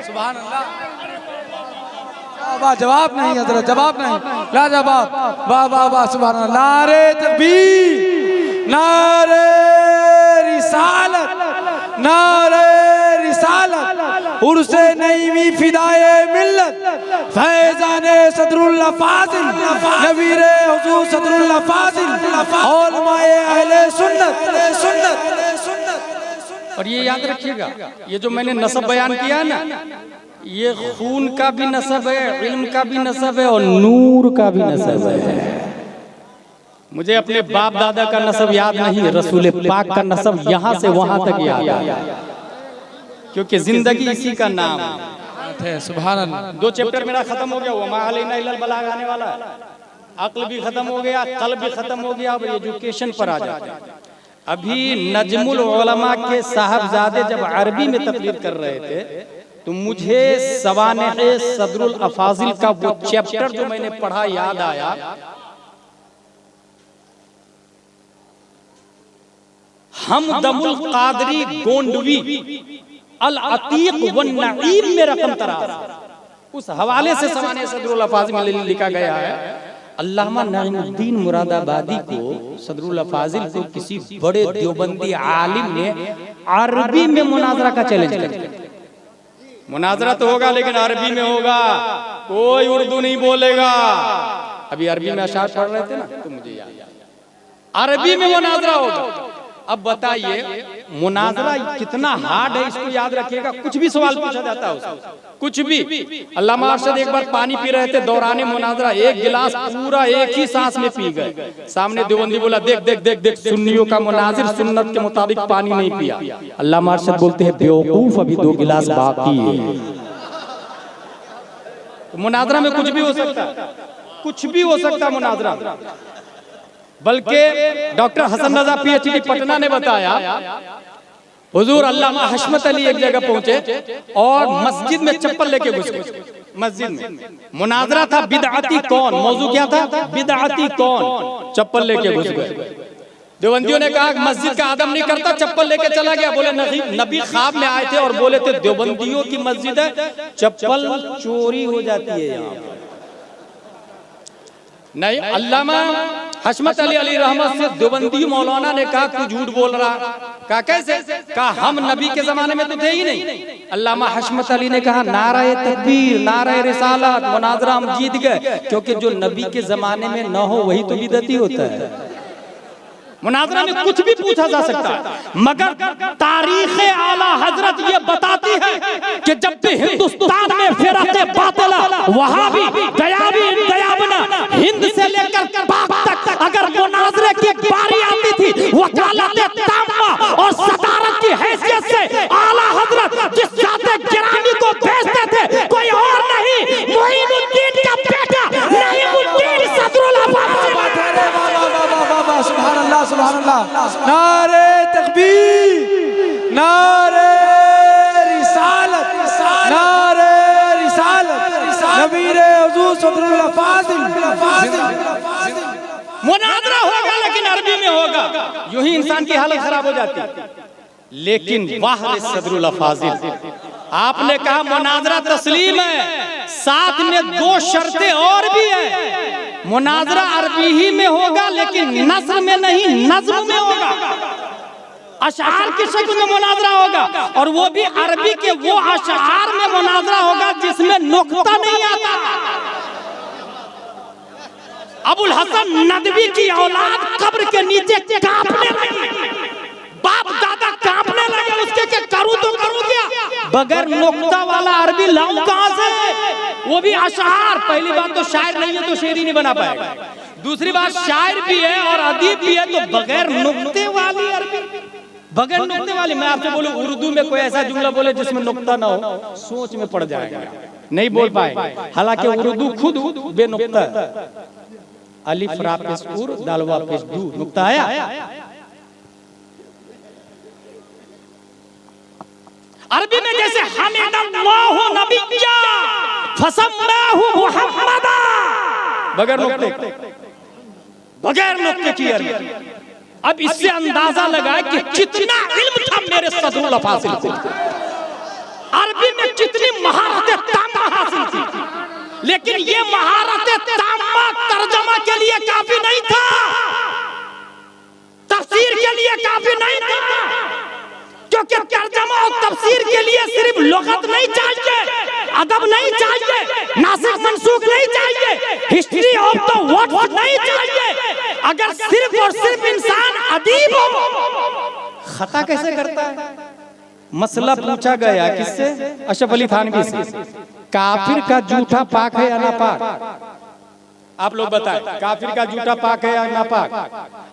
सुभान अल्लाह। वाह, जवाब नहीं हजरत, जवाब नहीं, लाजवाब, वाह वाह वाह, सुभान अल्लाह। नारे तकबीर, नारे रिसालत, नारे रिसालत, उर्से नईमी फिदाए मिल्लत फैजाने सदरुल्लाह फाजिल नवीरे हुजूर सदरुल्लाह फाजिल उलमाए अहले सुन्नत। और ये याद रखिएगा, ये जो मैंने नसब बयान किया है ना, ये खून का भी नसब है, इल्म का भी नसब है और नूर का भी नसब है। मुझे अपने बाप दादा का नसब याद नहीं, रसूल पाक का नसब यहाँ से वहाँ तक याद है, क्योंकि जिंदगी इसी का नाम है। सुभान अल्लाह। 2 चैप्टर मेरा खत्म हो गया, वमा अलैना इल्लल बलाग आने वाला है। अक्ल भी खत्म हो गया, कल्ब भी खत्म हो गया, अब एजुकेशन पर आ जाते हैं। अभी नजमुल उलमा के साहबजादे जब अरबी में तकरीर कर रहे थे तो मुझे सवानेह सदरुल अफाजिल का वो चैप्टर जो मैंने पढ़ा याद आया। हमदमुल कादरी गोंडवी अल अतीक वन नईम में रकम तराज, उस हवाले से सवानेह सदरुल अफाजिल में लिखा गया है। अल्लामा नईमुद्दीन मुरादाबादी को सदरुल अफाजिल को किसी बड़े देवबंदी आलिम ने अरबी में मुनाजरा का चैलेंज किया। मुनाजरा तो होगा लेकिन अरबी में होगा, कोई उर्दू नहीं बोलेगा। अभी अरबी में अशार पढ़ रहे थे ना, तो मुझे याद, अरबी में मुनाजरा होगा। अब बताइए मुनाजरा कितना हार्ड है, इसको याद रखिएगा। कुछ भी सवाल पूछा जाता है उसको, कुछ भी। अल्लामा अरशद एक बार पानी पी रहे थे दौराने मुनाजरा, एक गिलास पूरा एक ही सांस में पी गए। सामने देवबंदी बोला, देख देख देख देख, सुन्नियों का मुनाजिर सुन्नत के मुताबिक पानी नहीं पिया। अल्लामा अरशद बोलते हैं, बेवकूफ, अभी 2 गिलास बाकी है। मुनाजरा में कुछ भी हो सकता है, कुछ भी हो सकता है मुनाजरा। बल्कि डॉक्टर हसन रजा पीएचडी पटना ने बताया, हुजूर अल्लामा हशमत अली एक जगह पहुंचे और मस्जिद में चप्पल लेके घुस गए। मस्जिद में मुनाजरा था बिदअती कौन, मौजू क्या था, बिदअती कौन, चप्पल लेके घुस गए। देवबंदियों ने कहा मस्जिद का आदम नहीं करता, चप्पल लेके चला गया। बोले नबी ख्वाब में आए थे और बोले थे देवबंदियों की मस्जिद है, चप्पल चोरी हो जाती है यहाँ नहीं। अल्लामा हशमत अली रहमत से देवबंदी मौलाना ने कहा तू झूठ बोल रहा। कहा कैसे? कहा हम नबी के जमाने में तो थे ही नहीं। अल्लामा हशमत अली ने कहा नाराए तकबीर, नाराए रिसालत, मुनाजरा हम जीत गए, क्योंकि जो नबी के जमाने में न हो वही तो बिदअती होता है। मुनाजरा में कुछ भी पूछा जा सकता है, मगर तारीख आला हजरत ये बताती है कि जब भी हिंदुस्तान में फिरक़े बातिला, वहाबी, दयाबी, दयाबना, हिंद से लेकर पाक तक अगर मुनाजरे की बारी आती थी, वकालत ताम्मा और सदारत की हैसियत से आला हजरत जिस जाते गिरामी को भेजते थे, कोई और नहीं, मोइनुद्दीन का बेटा नईमुद्दीन सदरुल अफाजिल। सुभान अल्लाह, सुभान अल्लाह। नारे तकबीर, नारे रिसालत, नारे रिसालत, नबीरे हुजूर सदरुल अफाजिल। मुनाजरा होगा लेकिन अरबी में होगा, यूं ही इंसान की हालत खराब हो जाती है। लेकिन वाह सदरुल अफाजिल, आपने कहा मुनाजरा तस्लीम है, साथ में 2 शर्तें और भी है। मुनाजरा अरबी ही में होगा लेकिन नस्र में नहीं, नज़्म में होगा, अशआर की शक्ल में मुनाजरा होगा, और वो भी अरबी के वो अशआर में मुनाजरा होगा जिसमें नुक्ता नहीं आता। अबुल हसन नदवी की औलाद कब्र के नीचे कांपने लगी, बाप दादा कांपने लगे उसके के करूं तो करूं क्या, बगैर नुक्ता वाला अरबी लाऊं कहां से, वो भी अशआर। पहली बात तो शायर नहीं है तो शेर ही नहीं बना पाएगा, दूसरी बात शायर भी है और अदीब भी है, तो बगैर नुक्ते वाली अरबी, बगैर नुक्ते वाली। मैं आपसे बोलूं उर्दू में कोई ऐसा जुमला बोले जिसमें नुक्ता ना हो, सोच में पड़ जाएगा, नहीं बोल पाए। हालांकि उर्दू खुद बेनुक्ता है, अलिफ रा पेश उर दालवा पेश दू, नुक्ता आया। अरबी में जैसे हमिदल्लाहु नबिय्या फसम्माहु मुहम्मदा, बगैर नुक्ते, बगैर नुक्ते की अरबी। अब इससे अंदाजा लगाए कि कितना इल्म था मेरे सदरुल अफाजिल को, अरबी में कितनी महारतें ताम्मा हासिल थी। लेकिन ये महारतें ताम्मा तर्जमा के लिए काफी नहीं था, तफसीर के लिए काफी नहीं था, क्योंकि तर्जमा और तफसीर के लिए सिर्फ लुगत नहीं चाहिए, अदब नहीं चाहिए, नासिख मंसूख नहीं चाहिए, हिस्ट्री ऑफ द वर्ड नहीं चाहिए। अगर सिर्फ और सिर्फ इंसान अदीब हो, खता कैसे करता है? मसला पूछा गया किससे? अशरफ अली थानवी से, काफिर का जूठा पाक है या नापाक? आप लोग बताएं, काफिर का जूठा पाक है या नापाक?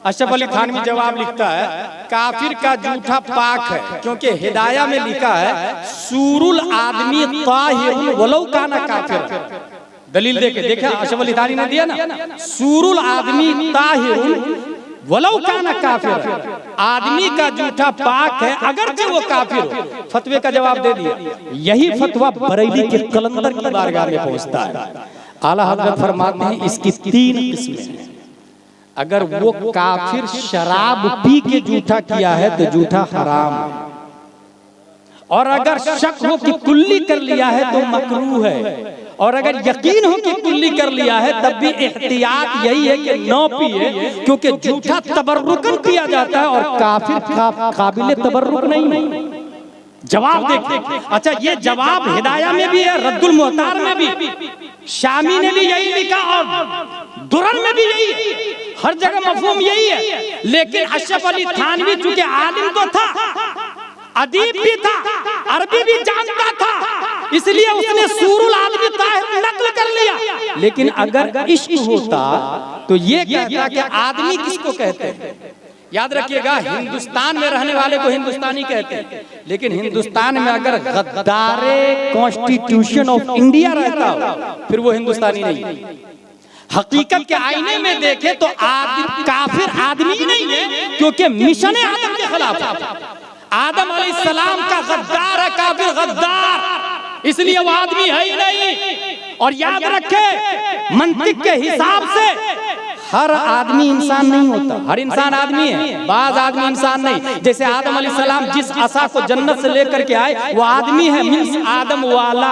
अशरफ अली थानवी जवाब लिखता है काफिर का जूठा पाक है, क्योंकि हिदाया में लिखा है सूरुल आदमी ताहिरुन वलौ काना काफिर। दलील देखे अशरफ अली थानवी ने दिया ना, सूरुल आदमी ताहिरुन वलौ काना काफिर, आदमी का जूठा पाक है अगरचे वो काफिर हो। फतवे का जवाब दे दिया। यही फतवा बरेली के कलंदर की बारगाह में पहुंचता है। आला हज़रत फरमाते हैं इसकी 3 किस्में हैं। अगर वो काफिर शराब पी के जूठा किया है तो जूठा हराम है, और अगर शक हो कि कुल्ली कर लिया है तो मकरूह है, और अगर यकीन हो कि कुल्ली कर लिया है तब भी एहतियात यही है कि न पिए, क्योंकि जूठा तबर्रुकन पिया जाता है और काफिर काबिल तबर्रुक नहीं है। जवाब देखिए। अच्छा, ये जवाब हिदाया में भी है, रद्दुल मुहतार में भी, शामी ने भी यही लिखा और दुरर में भी यही है, हर जगह मफहूम यही है। लेकिन अशरफ अली थानवी चूंकि आलिम तो था, अदीब भी था, अरबी भी जानता था, इसलिए उसने सूरुल आदमी ताहिर नकल कर लिया। लेकिन अगर इश्क होता तो ये कहता कि आदमी किसको कहते हैं? याद रखिएगा, हिंदुस्तान में रहने वाले को हिंदुस्तानी कहते हैं, लेकिन हिंदुस्तान में अगर गद्दारे कॉन्स्टिट्यूशन ऑफ इंडिया रहता हो फिर वो हिंदुस्तानी नहीं। हकीकत के आईने में देखे तो काफिर आदमी नहीं है, क्योंकि मिशन आदम के खिलाफ है। आदम अलैहिस्सलाम का गद्दार है, काफिर गद्दार, इसलिए वो आदमी है ही नहीं। और याद रखे, मंतिक के हिसाब से हर आदमी इंसान नहीं होता, हर इंसान आदमी है, बाज आदमी इंसान नहीं। जैसे आदम अलैहिस्सलाम जिस असा को जन्नत से लेकर के आए वो आदमी है, मींस आदम वाला,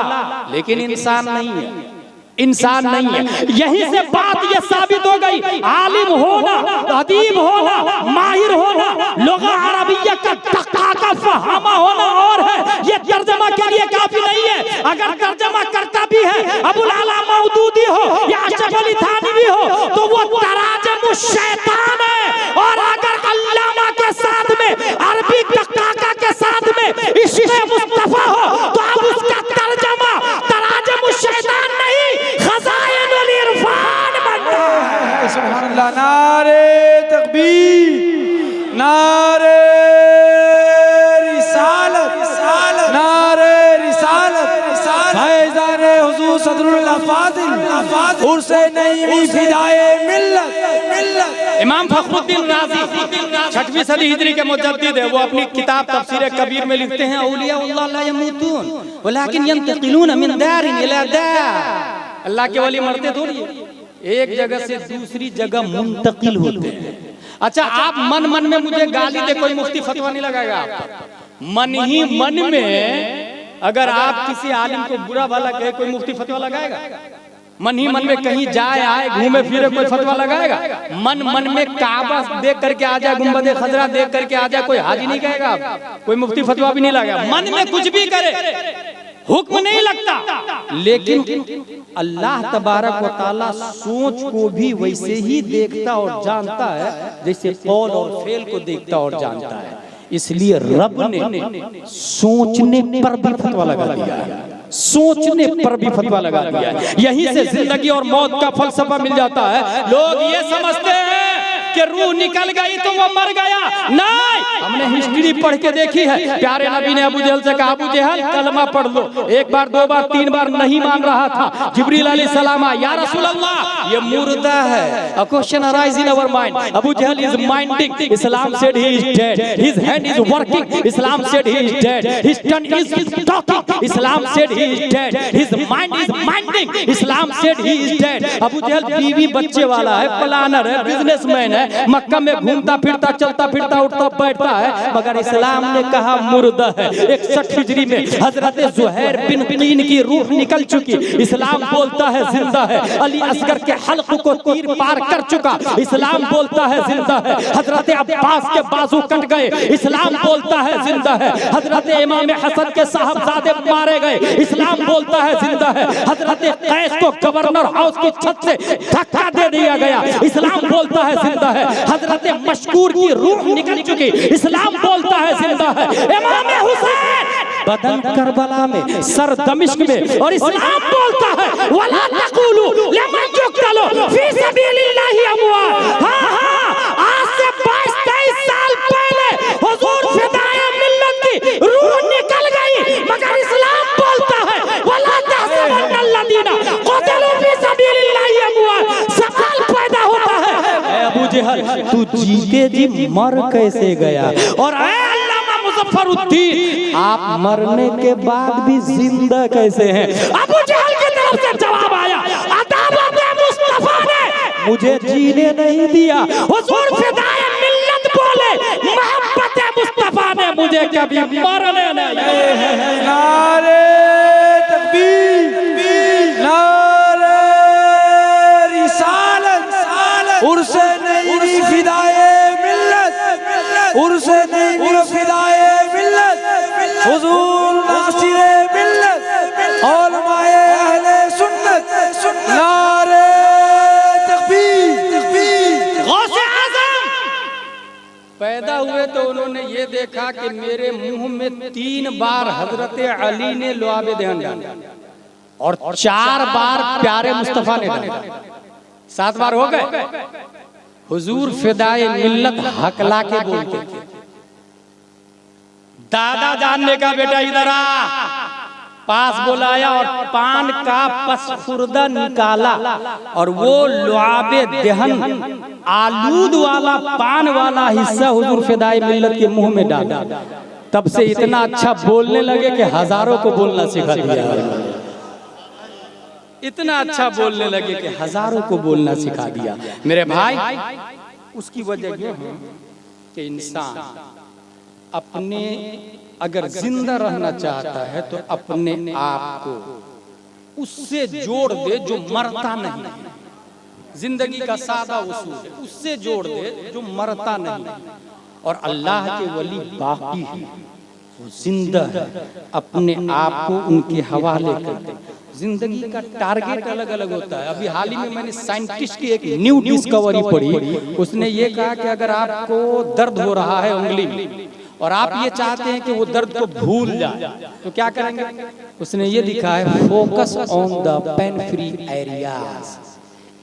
लेकिन इंसान नहीं है, इंसान नहीं है। यहीं से बात ये साबित हो गई, आलिम होना, अदीब होना, माहिर होना, लुगा अरबिया का तक्का का फहामा होना और है, ये तर्जमा के लिए काफी नहीं है। अगर तर्जमा करता भी है अबुल आला मौदूदी हो या अशरफ अली थानवी हो तो वो तराजम शैतान है। और अगर अल्लामा के साथ में, अरबी तक्का के साथ में इश्क़ मुस्तफा हो तो अब उसका तर्जमा तराजम शैतान नहीं, खज़ाइनुल इरफान बनता है। सुभान अल्लाह। नारे तकबीर, नारे रिसालत, नारे रिसालत, फैज़ाने हुज़ूर सदरुल अफ़ादिल, उर्से नईमी फ़िदाए मिल्लत। इमाम फखरुद्दीन राज़ी 6वीं सदी हिजरी के मुजद्दिद है। वो अपनी किताब तफसीर कबीर में लिखते हैं औलियाउल्लाह ला यमूतून वलाकिन यंतकिलून मिन दारिन इला दार। अल्लाह के वली मरते थोड़ी, एक जगह से दूसरी जगह मुंतकिल होते हैं। अच्छा, आप मन में मुझे गाली दे, कोई मुफ्ती फतवा नहीं लगाएगा आपका। मन ही मन में अगर आप किसी आलिम को बुरा भला कहे कोई मुफ्ती फतवा लगाएगा? मन ही मन में कहीं जाए आए घूमे फिरे कोई फतवा लगाएगा? मन में काबा देख करके आ जाए, गुंबद खजरा देख करके आ जाए, कोई हाजी नहीं कहेगा आप, कोई मुफ्ती फतवा भी नहीं लगाएगा। मन में कुछ भी करे हुक्म नहीं लगता। लेकिन अल्लाह तबारक व तआला सोच को भी वैसे ही देखता और जानता है जैसे कौल और फेल को देखता और जानता है। इसलिए रब ने सोचने पर भी फतवा लगा दिया है, सोचने पर भी फतवा लगा दिया है। यहीं से जिंदगी और मौत का फलसफा मिल जाता है। लोग ये समझते हैं कि रूह निकल गई तो वो मर गया, नहीं। हमने हिस्ट्री पढ़ के देखी है। प्यारे नबी ने अबू जहल से कहा, अबू जहल कलमा पढ़ लो। 1 बार 2 बार 3 बार नहीं मान रहा था। जिब्रील अलैहिस्सलाम आया, या रसूल अल्लाह ये मुर्दा है। A question arise in our mind. Abu Jahl is minding. Islam said he is dead. His hand is working. Islam said he is dead. His tongue is talking. Islam said he is dead. His mind is minding. Islam said he is dead. Abu जहल बीवी बच्चे वाला है, प्लानर है, बिजनेसमैन है, है, मक्का में घूमता फिरता चलता फिरता उठता बैठता है, मगर इस्लाम ने कहा मुर्दा है। 61 हिजरी में हजरत ज़ुहैर बिन तीन की रूह निकल चुकी, इस्लाम बोलता है जिंदा है। अली असगर के हल्क को तीर पार कर चुका, इस्लाम बोलता है जिंदा है। हजरत अब्बास के बाजू कट गए, इस्लाम बोलता है जिंदा है। हजरत इमाम हसन के साहबजादे मारे गए, इस्लाम बोलता है जिंदा है। हजरत कैस को गवर्नर हाउस की छत से धक्का दे दिया गया, इस्लाम बोलता है जिंदा है। हजरत मशकूर की रूह निकल चुकी, इस्लाम बोलता है जिंदा है। इमाम हुसैन बदन करबला में, सर दमिश्क में, और इस्लाम बोलता है वला तक़ूलू लिमन युक़्तलू फी सबीलिल्लाहि अमवात। हाँ हाँ, आज से 22-23 साल पहले हुजूर फिदाए मिल्लत की रूह निकल गई, मगर इस्लाम बोलता है वला तहसबन्नल्लज़ीना क़ुतिलू फी सबीलिल्लाहि अमवात। सवाल पैदा होता है, अबू जहल तू जीते जी मर कैसे गया? और अल्लामा मुज़फ़्फ़रुद्दीन आप मरने के बाद भी जिंदा कैसे हैं? अबू जहल की तरफ से जवाब आया, अदावत मुस्तफा ने मुझे जीने नहीं दिया। हुजूर फिदाए मिल्लत बोले, मोहब्बत मुस्तफा ने मुझे कभी मरने नहीं दिया। नारे तकबीर, नारे रिसालत, उर्से नहीं फिदाए मिल्लत, उर्से नहीं फिदाए मिल्लत, हुजूर नासिरे मिल्लत, उलमाए अहले सुन्नत, नारे तकबीर। गौसे आज़म पैदा हुए तो उन्होंने ये देखा कि मेरे मुंह में 3 बार हजरत अली ने लुआबे दहन डाला और 4 बार प्यारे मुस्तफा ने डाला, 7 बार हो गए। हुजूर फिदाए मिल्लत हकला के बोलते थे, दादा जानने का बेटा इधर आ, पास बुलाया और पान का पसफुर्दा निकाला और वो लुआबे दहन आलूद वाला पान वाला हिस्सा हुजूर फिदाए मिल्लत के मुंह में डाला। तब से इतना अच्छा बोलने लगे कि हजारों को बोलना सिखा दिया। इतना अच्छा बोलने लगे कि हजारों को बोलना सिखा दिया। मेरे भाई, उसकी वजह यह है कि इंसान अपने अगर जिंदा रहना चाहता है तो अपने आप को उससे जोड़ दे जो मरता नहीं। जिंदगी का सादा उसूल है, उससे जोड़ दे जो मरता नहीं। और अल्लाह के वली बाकी है, वो जिंदा है, अपने आप को उनके हवाले कर दे। जिंदगी का टारगेट अलग अलग होता है। अभी हाल ही में मैंने साइंटिस्ट की एक न्यू डिस्कवरी पढ़ी, उसने ये कहा कि अगर आपको दर्द हो रहा है उंगली में और आप ये चाहते हैं कि वो दर्द को भूल जाए तो क्या करेंगे? उसने ये लिखा है, focus on the pain free areas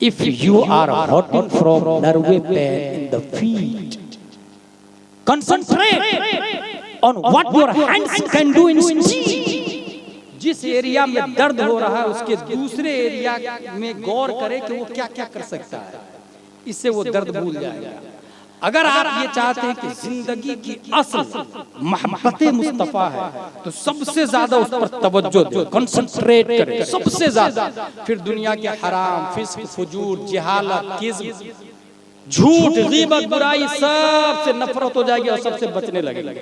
if you are hurting from nerve pain in the feet, concentrate on what your hands can do instead. जिस एरिया में दर्द हो रहा है उसके दूसरे एरिया में गौर करें कि वो क्या क्या कर सकता है, इससे वो दर्द भूल जाएगा। अगर आप ये चाहते हैं कि जिंदगी की असल मोहब्बत मुस्तफा है तो सबसे ज्यादा उस पर तवज्जो दो, कंसंट्रेट करें सबसे ज्यादा। फिर दुनिया के हराम, फिस्क, फुजूर, जहालत, किज़्ब, झूठ, गीबत, बुराई सबसे नफरत हो जाएगी और सबसे बचने लगेगी।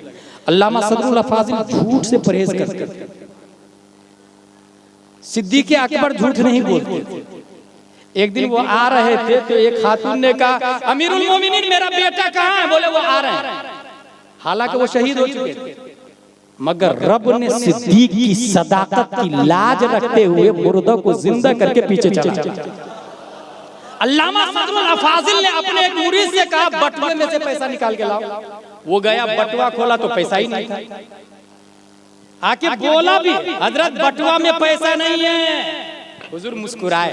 अल्लामा सदरुल फाजिल झूठ से परहेज करते थे। सिद्दीक़ अकबर झूठ नहीं बोलते। एक दिन वो आ रहे थे तो एक खातून ने कहा, अमीरुल मोमिनीन मेरा बेटा कहाँ है? बोले वो आ रहे हैं। हालांकि वो शहीद हो चुके थे, मगर रब ने सिद्दीक़ की सदाकत की लाज रखते हुए मुर्दा को जिंदा करके पीछे चला। अल्लामा सदरुल फाजिल ने अपने एक मुरीद से कहा, बटुए में से पैसा निकाल के लाओ। वो गया, बटुआ खोला तो पैसा ही नहीं था। आके बोला भी, हजरत बटुआ में पैसा नहीं है। हुजूर मुस्कुराए,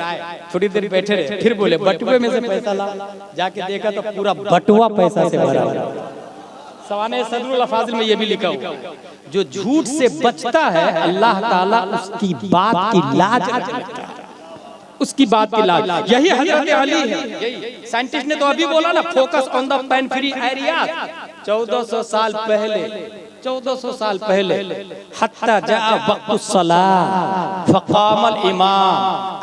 थोड़ी देर बैठे रहे, फिर बोले बटुए में से पैसा ला। जाके देखा तो पूरा बटुआ पैसा से भरा हुआ। सवाने सदरुल फाजिल में ये भी लिखा हुआ, जो झूठ से बचता है अल्लाह ताला उसकी बात की लाज रखता है, उसकी बात की लाज। यही हजरत अली है। साइंटिस्ट ने तो अभी बोला ना, focus on the pain free area. 1400 साल पहले 1400 साल पहले हत्ता जा वक़्तुस्सलाह फ़क़ामल इमाम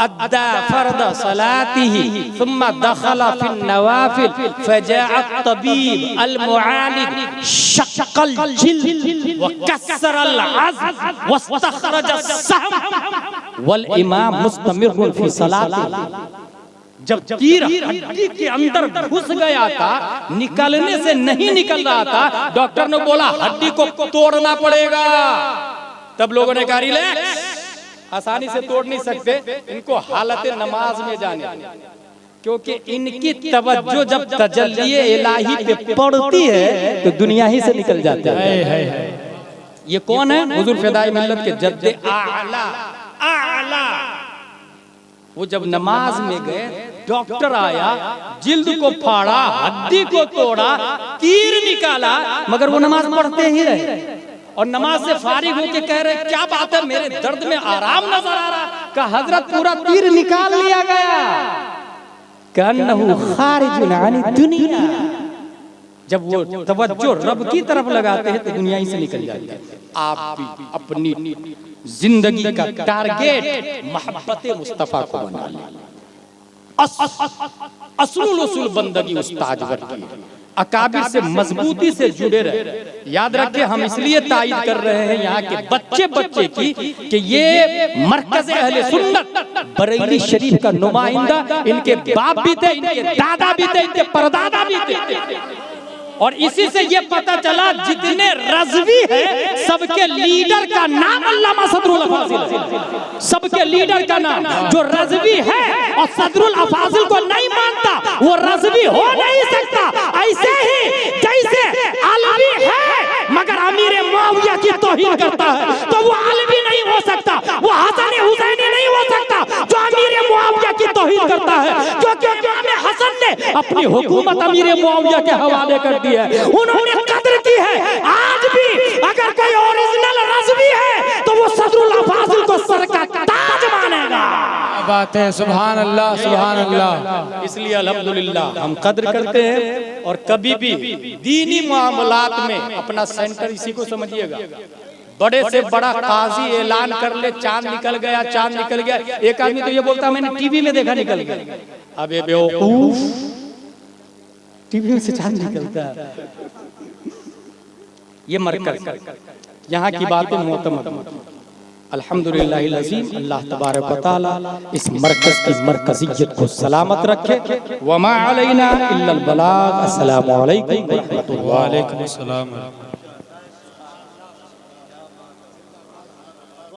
अद्दा फ़र्द सलातिही सुम्मा दख़ला फ़िन नवाफ़िल फ़जाअ तबीब अल मुआलिज शक़्क़ल जिल्द व कस्सरल अज़्म वस्तख़रज अस्सहम वल इमाम मुस्तमिर्रुन फ़ी सलातिही। जब तीर हड्डी के अंदर घुस गया था, निकलने से नहीं निकल रहा था, डॉक्टर ने बोला हड्डी को तोड़ना पड़ेगा। तब लोगों ने कहा रिलैक्स, आसानी से तोड़ नहीं सकते, इनको हालत नमाज में जाने, क्योंकि इनकी तवज्जो जब तजल्ली इलाही पे पड़ती है तो दुनिया ही से निकल जाते हैं। ये कौन है? हुजूर फिदाई मिल्लत के जद्दे आला आला। वो जब नमाज में गए, डॉक्टर आया, जिल्द को फाड़ा, हड्डी को तोड़ा, तीर निकाला, मगर वो नमाज पढ़ते ही रहे। और नमाज से फारिग होके कह रहे क्या बात है, मेरे दर्द में आराम नजर आ रहा। कहा हजरत पूरा तीर निकाल लिया गया। कन्नहु खारिजुन अनी दुनिया। जब वो तवज्जो रब की तरफ लगाते हैं तो दुनिया ही से निकल जाती है। आप भी अपनी जिंदगी का टारगेट मोहब्बत मुस्तफा को बना लें। असलुल उसूल बंदगी उस्ताद की, अकाबिर से मजबूती से जुड़े रहे। याद रखें, हम इसलिए तायीद कर रहे हैं यहाँ के बच्चे की कि ये मरकज़ अहले सुन्नत बरेली शरीफ का नुमाइंदा, इनके बाप भी थे, इनके दादा भी थे, इनके परदादा भी थे। और इसी से ये पता चला जितने रज़वी हैं सबके लीडर का नाम अल्लामा सदरुल अफाजिल है। सबके लीडर का नाम, जो रज़वी है और सदरुल अफाजिल को नहीं मानता वो रज़वी हो नहीं सकता। ऐसे ही जैसे अलवी है मगर अमीर मुआविया की तौहीन करता है तो वो अलवी नहीं हो सकता, वो हसन हुसैनी नहीं हो सकता जो अमीर मुआविया की तौहीन करता है। क्योंकि इमाम हसन ने अपनी हुकूमत अमीर मुआविया के हवाले कर दी है, उन्होंने कद्र की है। आज भी अगर कोई ओरिजिनल रज़वी है तो वो सदरुल अफाजिल को सर का ताज मानेगा। बात है, सुभान अल्लाह सुभान अल्लाह। इसलिए अल्हम्दुलिल्लाह हम कद्र करते हैं। और कभी भी दीनी मामलात में अपना सेंटर इसी को समझिएगा। बड़े से बड़ा काजी ऐलान कर ले चांद निकल गया, चांद निकल गया। एक आदमी तो ये बोलता मैंने टीवी में देखा निकल गया। अबे बेवकूफ, टीवी में से चांद निकलता है? ये मरकज़, यहाँ की बातें मोतमद। अल्हम्दुलिल्लाहिल अज़ीम, अल्लाह तबारक व तआला इस मरकज़ की मरकज़ियत को सलामत रखे। वमा अलैना इल्लल बलाग। अस्सलामु अलैकुम व रहमतुल्लाह। वालेकुम अस्सलाम।